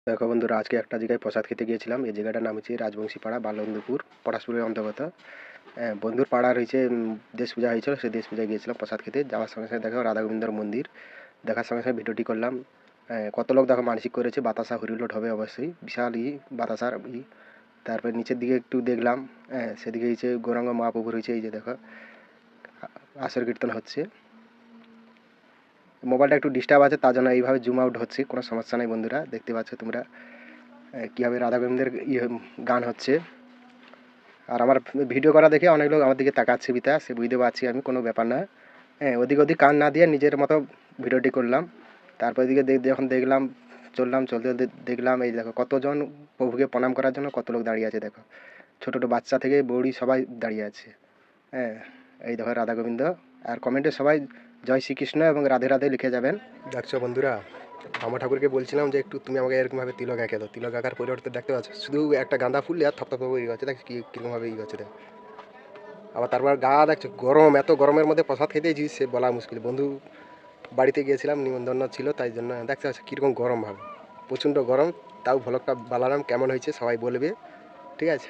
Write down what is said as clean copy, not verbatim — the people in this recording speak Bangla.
দেখো বন্ধুরা, আজকে একটা জায়গায় প্রসাদ খেতে গিয়েছিলাম। এই জায়গাটার নাম হচ্ছে রাজবংশী পাড়া, বালন্দপুর, পটাশপুরের অন্তর্গত। বন্ধুর পাড়া রয়েছে। দেশ পূজা হয়েছিল, সেই দেশ পূজায় গিয়েছিলাম প্রসাদ খেতে। যাওয়ার সঙ্গে সঙ্গে দেখো রাধা গোবিন্দর মন্দির, দেখার সঙ্গে সঙ্গে ভিডিওটি করলাম। কত লোক দেখো মানসিক করেছে, বাতাসা হরিলোট হবে অবশ্যই, বিশাল বাতাসার তারপরে নিচের দিকে একটু দেখলাম। সেদিকে হচ্ছে গৌরাঙ্গ মহাপ্রভুর হয়েছে, এই যে দেখো আসর কীর্তন হচ্ছে। মোবাইলটা একটু ডিস্টার্ব আছে, তার জন্য এইভাবে জুম আউট হচ্ছে, কোনো সমস্যা নেই বন্ধুরা। দেখতে পাচ্ছ তোমরা কীভাবে রাধা গোবিন্দের গান হচ্ছে। আর আমার ভিডিও করা দেখে অনেক লোক আমার দিকে তাকাচ্ছে, বিতা সে বুঝতে পারছি আমি, কোনো ব্যাপার না। ওদিক ওদিক কান না দিয়ে নিজের মতো ভিডিওটি করলাম। তারপর এদিকে যখন দেখলাম, চলতে চলতে দেখলাম এই দেখো কতজন প্রভুকে প্রণাম করার জন্য কত লোক দাঁড়িয়ে আছে। দেখো ছোটো ছোটো বাচ্চা থেকে বৌড়ি সবাই দাঁড়িয়ে আছে। হ্যাঁ, এই দেখো রাধা গোবিন্দ। আর কমেন্টে সবাই জয় শ্রীকৃষ্ণ এবং রাধে রাধে লিখে যাবেন। দেখছো বন্ধুরা, আমার ঠাকুরকে বলছিলাম যে একটু তুমি আমাকে এরকমভাবে তিলক এঁকে দাও। তিলক আঁকার পরিবর্তে দেখতে পাচ্ছ শুধু একটা গাঁদা ফুল আর থপথপ হয়ে গেছে। দেখ কীরকমভাবে গেছে দেখ। আবার তারপর গা দেখছো গরম, এত গরমের মধ্যে প্রসাদ খেতেছি সে বলা মুশকিল। বন্ধু বাড়িতে গিয়েছিলাম, নিমন্ত্রণ ছিল, তাই জন্য দেখতে পাচ্ছ কীরকম গরম ভাবে, প্রচণ্ড গরম। তাও ভ্লগটা বানালাম, কেমন হয়েছে সবাই বলবে, ঠিক আছে।